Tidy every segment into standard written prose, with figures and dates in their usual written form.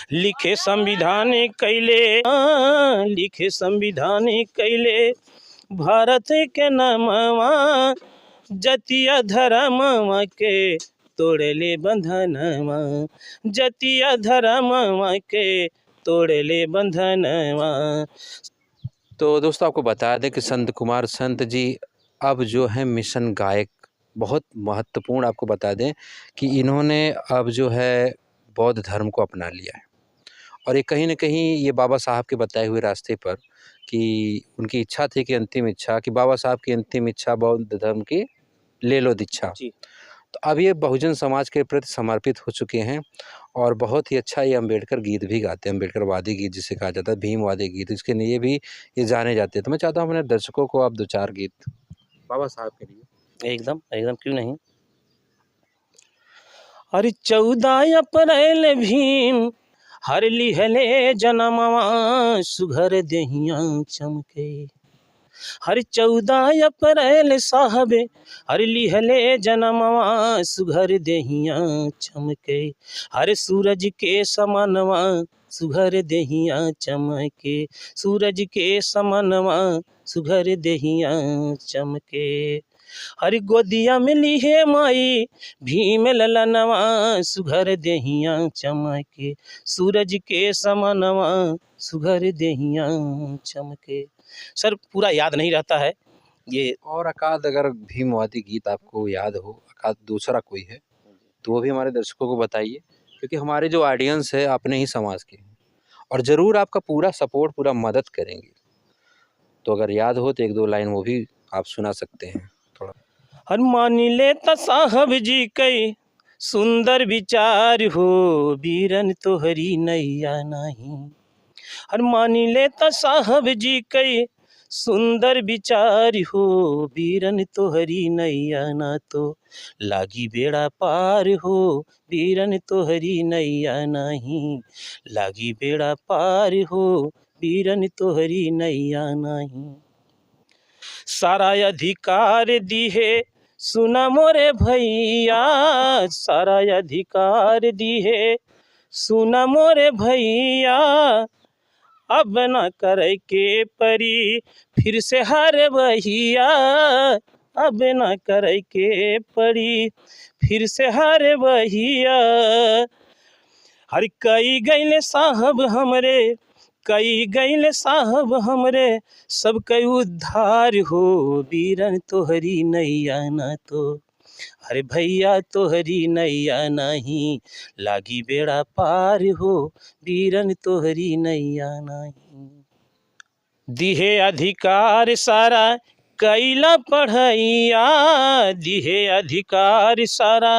लिखे संविधान कैले लिखे संविधान कैले भारत के नामवा जतिया धर्मवा के तोड़ले बंधनवा जतिया धर्मवा के तोड़ले बंधनवा। तो दोस्तों आपको बता दें कि संत कुमार संत जी अब जो है मिशन गायक, बहुत महत्वपूर्ण आपको बता दें कि इन्होंने अब जो है बौद्ध धर्म को अपना लिया है। और ये कहीं न कहीं ये बाबा साहब के बताए हुए रास्ते पर कि उनकी इच्छा थी कि अंतिम इच्छा कि बाबा साहब की अंतिम इच्छा बौद्ध धर्म की ले लो दीक्षा। तो अब ये बहुजन समाज के प्रति समर्पित हो चुके हैं और बहुत ही अच्छा ये अम्बेडकर गीत भी गाते हैं, अम्बेडकरवादी गीत जिसे कहा जाता है, भीमवादी गीत, इसके लिए भी ये जाने जाते हैं। तो मैं चाहता हूँ अपने दर्शकों को आप 2-4 गीत बाबा साहब के लिए। एकदम एकदम क्यों नहीं। अरे 14 अप्रैल भीम हर लिहले जनमवा सुघर देहिया चमके। हर 14 अप्रैल साहबे हर लिहले जनमवा सुघर देहिया चमके। हर सूरज के समनवा सुघर देहिया चमके। सूरज के समनवा सुघर देहिया चमके। हर गोदिया में लिहे माई भीम ललनवा सुघर देहिया चमके। सूरज के समनवा सुघर देहिया चमके। सर पूरा याद नहीं रहता है ये। और अकाद अगर भीमवादी गीत आपको याद हो, अकाद दूसरा कोई है तो वो भी हमारे दर्शकों को बताइए, क्योंकि हमारे जो ऑडियंस है अपने ही समाज के हैं और ज़रूर आपका पूरा सपोर्ट, पूरा मदद करेंगे। तो अगर याद हो तो 1-2 लाइन वो भी आप सुना सकते हैं थोड़ा। हर मान लेता साहब जी कई सुंदर विचार हो बीरन तोहरी नैया नहीं। हर मान लेता साहब जी कई सुंदर विचार हो बीरन तोहरी नैया ना तो लागी बेड़ा पार हो बीरन तोहरी नैया नहीं। लागी बेड़ा पार हो बीरन तोहरी नैया नहीं। सारा अधिकार दिहे सुना मोरे भैया सारा अधिकार दिहे सुना मोरे भैया। अब न करे के परी फिर से हार बहिया। अब न करे के परी फिर से हार बहिया। हर कई गैले साहब हमरे कई गैले साहब हमरे सब कई उद्धार हो बीरन तोहरी नैया ना तो। अरे भैया तोहरी नैया नहीं लागी बेड़ा पार हो बीरन तोहरी नैया नहीं। दिहे अधिकार सारा कैला पढ़ैया दिहे अधिकार सारा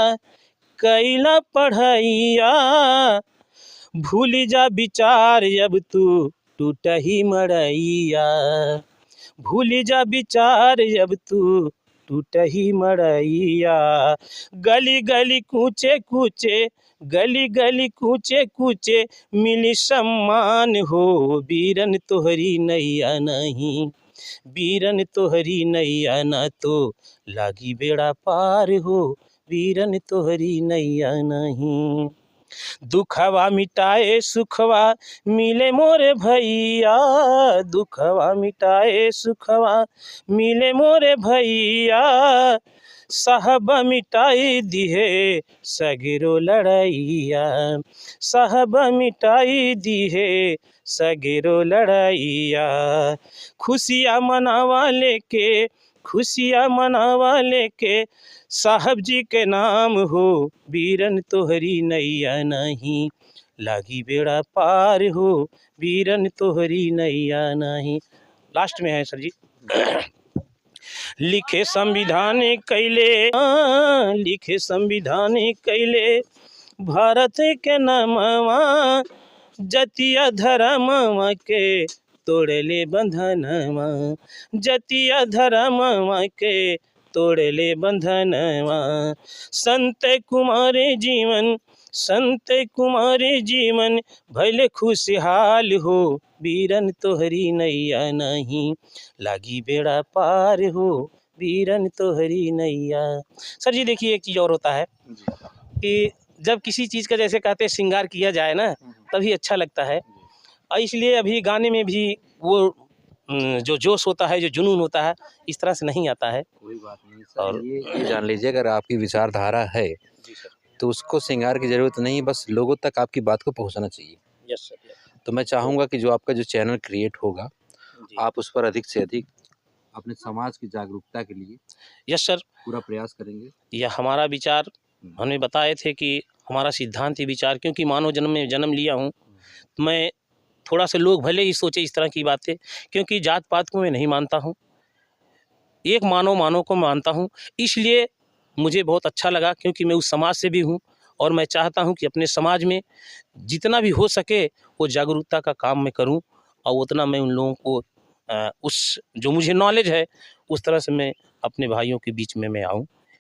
कैला पढ़ैया। भूल जा विचार अब तू टूटही मड़ैया। भूल जा विचार अब तू टूटही मड़ैया। गली गली कूचे कूचे गली गली कूचे कूचे मिली सम्मान हो बीरन तोहरी नैया नहीं। बीरन तोहरी नैया ना तो लागी बेड़ा पार हो बीरन तोहरी नैया नहीं। दुखवा मिटाए सुखवा मिले मोरे भैया दुखवा मिटाए सुखवा मिले मोरे भैया। साहब मिटाई दिहे सगरो लड़ैया साहब मिटाई दिहे सगरो लड़ैया। खुशियाँ मनावा लेके खुशियाँ मनावा लेके साहब जी के नाम हो बीरन तोहरी नैया नहीं। लागी बेड़ा पार हो बीरन तोहरी नैया नहीं। लास्ट में है सर जी। लिखे संविधान कैले लिखे संविधान कैले भारत के नामवा जतिया धर्मवा के तोड़ले बंधनवा जतिया धर्मवा के तोड़ले बंधनवा। संत कुमार जीवन भले खुशहाल हो बीरन तोहरी नैया नहीं। लागी बेड़ा पार हो बीरन तोहरी नैया। सर जी देखिए एक चीज़ और होता है कि जब किसी चीज़ का जैसे कहते हैं श्रृंगार किया जाए ना, तभी अच्छा लगता है। और इसलिए अभी गाने में भी वो जो जोश होता है, जो जुनून होता है, इस तरह से नहीं आता है। कोई बात नहीं सर, और ये जान लीजिए अगर आपकी विचारधारा है जी सर। तो उसको श्रृंगार की ज़रूरत नहीं, बस लोगों तक आपकी बात को पहुंचाना चाहिए। Yes sir. तो मैं चाहूँगा कि जो आपका जो चैनल क्रिएट होगा, जी। आप उस पर अधिक से अधिक अपने समाज की जागरूकता के लिए यस सर। पूरा प्रयास करेंगे। यह हमारा विचार, हमें बताए थे कि हमारा सिद्धांत ही विचार, क्योंकि मानव जन्म में जन्म लिया हूँ, मैं थोड़ा सा लोग भले ही सोचे इस तरह की बातें, क्योंकि जात पात को मैं नहीं मानता हूँ, एक मानव को मानता हूँ। इसलिए मुझे बहुत अच्छा लगा, क्योंकि मैं उस समाज से भी हूँ और मैं चाहता हूँ कि अपने समाज में जितना भी हो सके वो जागरूकता का काम मैं करूँ, और उतना मैं उन लोगों को उस जो मुझे नॉलेज है उस तरह से मैं अपने भाइयों के बीच में मैं आऊँ।